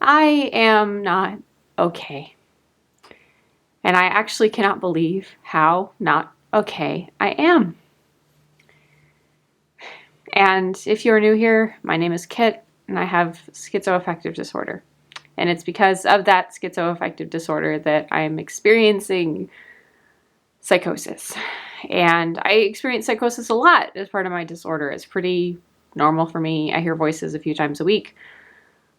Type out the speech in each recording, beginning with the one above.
I am not okay. And I actually cannot believe how not okay I am. And if you're new here, my name is Kit, and I have schizoaffective disorder. And it's because of that schizoaffective disorder that I'm experiencing psychosis. And I experience psychosis a lot as part of my disorder. It's pretty normal for me. I hear voices a few times a week.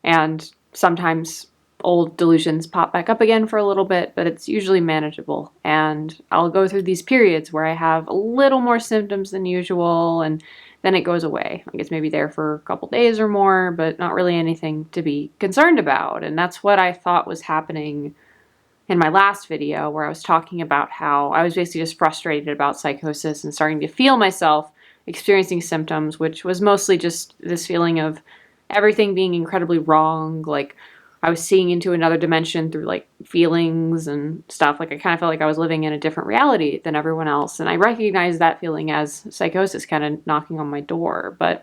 And sometimes old delusions pop back up again for a little bit, but it's usually manageable. And I'll go through these periods where I have a little more symptoms than usual, and then it goes away. Like it's maybe there for a couple days or more, but not really anything to be concerned about. And that's what I thought was happening in my last video, where I was talking about how I was basically just frustrated about psychosis and starting to feel myself experiencing symptoms, which was mostly just this feeling of everything being incredibly wrong. Like I was seeing into another dimension through like feelings and stuff. Like I kind of felt like I was living in a different reality than everyone else. And I recognized that feeling as psychosis kind of knocking on my door. But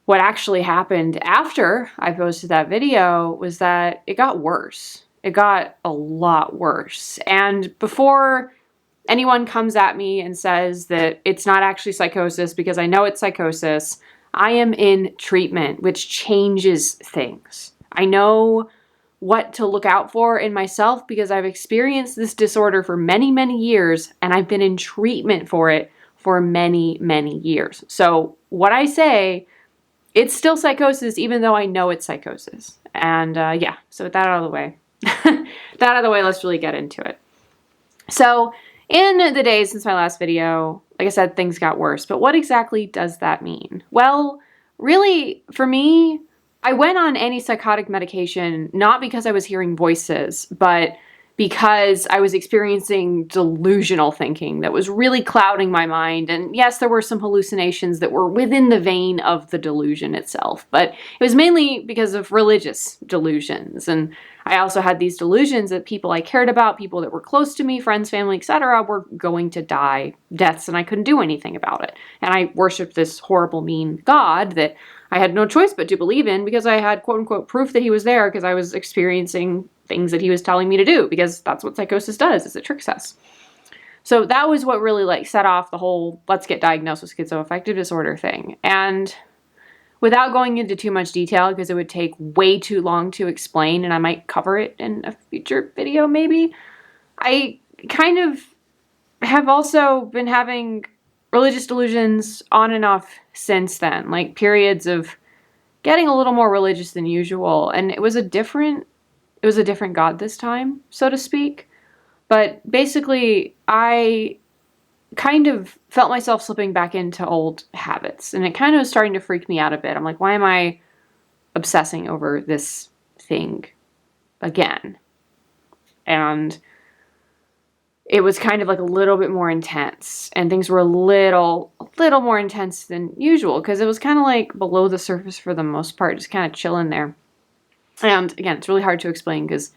what actually happened after I posted that video was that it got worse. It got a lot worse. And before anyone comes at me and says that it's not actually psychosis, because I know it's psychosis, I am in treatment, which changes things. I know what to look out for in myself because I've experienced this disorder for many, many years, and I've been in treatment for it for many, many years. So what I say, it's still psychosis, even though I know it's psychosis. And yeah, so with that out of the way, let's really get into it. So in the days since my last video, like I said, things got worse. But what exactly does that mean? Well, really, for me, I went on antipsychotic medication not because I was hearing voices, but because I was experiencing delusional thinking that was really clouding my mind. And yes, there were some hallucinations that were within the vein of the delusion itself, but it was mainly because of religious delusions. And I also had these delusions that people I cared about, people that were close to me, friends, family, etc., were going to die deaths, and I couldn't do anything about it. And I worshiped this horrible, mean God that I had no choice but to believe in because I had quote unquote proof that he was there because I was experiencing things that he was telling me to do, because that's what psychosis does, is it tricks us. So that was what really like set off the whole let's get diagnosed with schizoaffective disorder thing. And without going into too much detail, because it would take way too long to explain, and I might cover it in a future video maybe, I kind of have also been having religious delusions on and off since then, like periods of getting a little more religious than usual. And it was a different God this time, so to speak. But basically, I kind of felt myself slipping back into old habits, and it kind of was starting to freak me out a bit. I'm like, why am I obsessing over this thing again? And it was kind of like a little bit more intense, and things were a little more intense than usual, because it was kind of like below the surface for the most part, just kind of chilling there. And again, it's really hard to explain because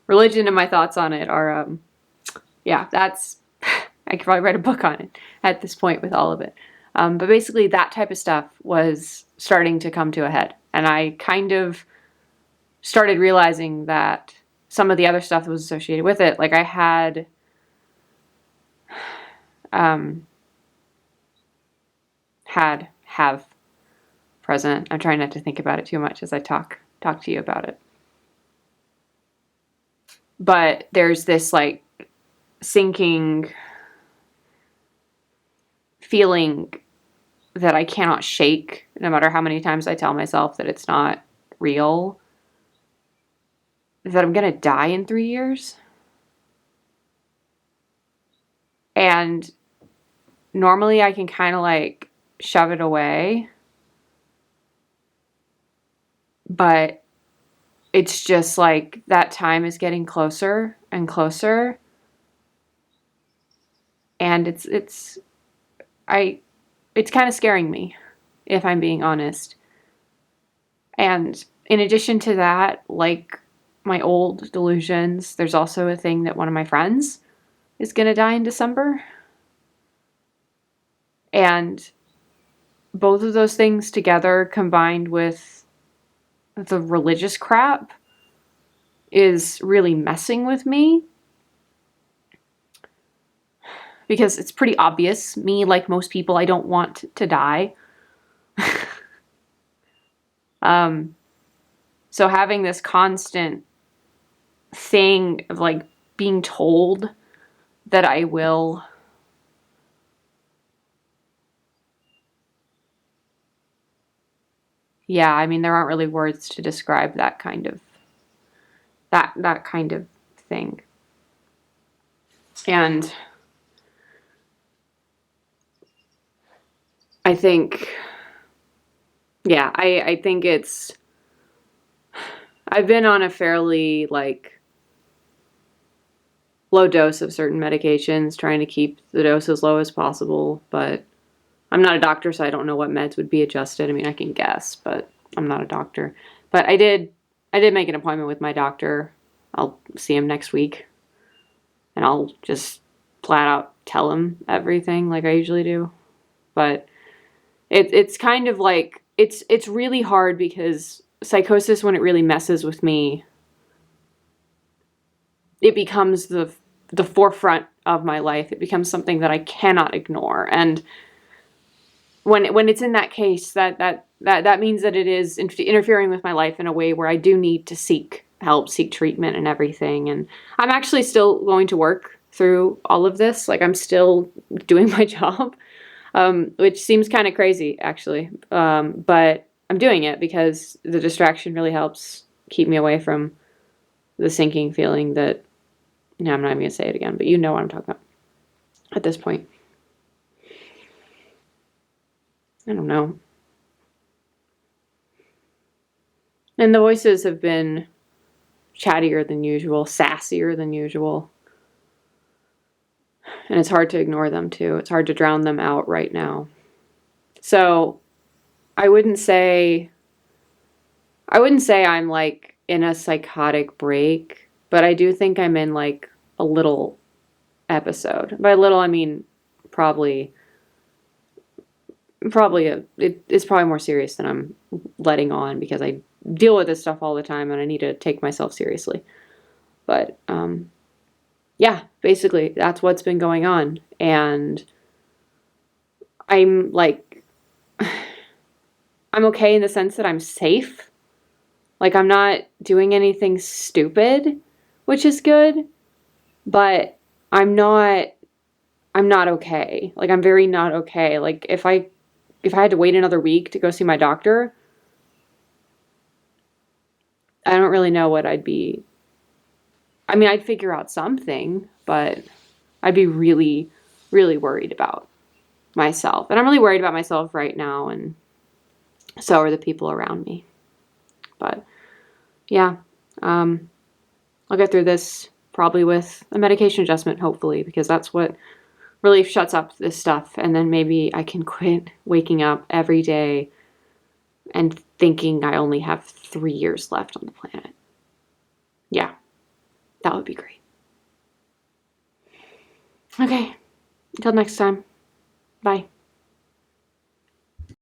religion and my thoughts on it are, yeah, that's, I could probably write a book on it at this point with all of it. But basically that type of stuff was starting to come to a head. And I kind of started realizing that some of the other stuff that was associated with it, like I have present. I'm trying not to think about it too much as I talk to you about it. But there's this like sinking feeling that I cannot shake, no matter how many times I tell myself that it's not real, that I'm gonna die in 3 years. And normally I can kind of like shove it away, but it's just like that time is getting closer and closer. And it's kind of scaring me, if I'm being honest. And in addition to that, like my old delusions, there's also a thing that one of my friends is going to die in December. And both of those things together, combined with the religious crap, is really messing with me. Because it's pretty obvious, me, like most people, I don't want to die. So having this constant thing of like being told that I will yeah, I mean there aren't really words to describe that kind of that kind of thing. And I think yeah, I think it's I've been on a fairly like low dose of certain medications, trying to keep the dose as low as possible, but I'm not a doctor, so I don't know what meds would be adjusted. I mean, I can guess, but I'm not a doctor. But I did make an appointment with my doctor. I'll see him next week, and I'll just flat out tell him everything like I usually do. But it's kind of like it's really hard because psychosis, when it really messes with me, it becomes the forefront of my life. It becomes something that I cannot ignore. And when it's in that case, that means that it is interfering with my life in a way where I do need to seek help, seek treatment and everything. And I'm actually still going to work through all of this. Like, I'm still doing my job, which seems kind of crazy, actually. But I'm doing it because the distraction really helps keep me away from the sinking feeling that, no, I'm not even going to say it again, but you know what I'm talking about at this point. I don't know. And the voices have been chattier than usual, sassier than usual. And it's hard to ignore them too. It's hard to drown them out right now. So I wouldn't say I'm like in a psychotic break, but I do think I'm in like a little episode. By little, I mean probably it's probably more serious than I'm letting on, because I deal with this stuff all the time and I need to take myself seriously. But yeah, basically that's what's been going on. And I'm like, I'm okay in the sense that I'm safe. Like, I'm not doing anything stupid, which is good, but I'm not okay. Like, I'm very not okay. Like, if I had to wait another week to go see my doctor, I don't really know what I'd be. I mean, I'd figure out something, but I'd be really, really worried about myself. And I'm really worried about myself right now, and so are the people around me. But yeah, I'll get through this probably with a medication adjustment, hopefully, because that's what really shuts up this stuff. And then maybe I can quit waking up every day and thinking I only have 3 years left on the planet. Yeah, that would be great. Okay, until next time. Bye.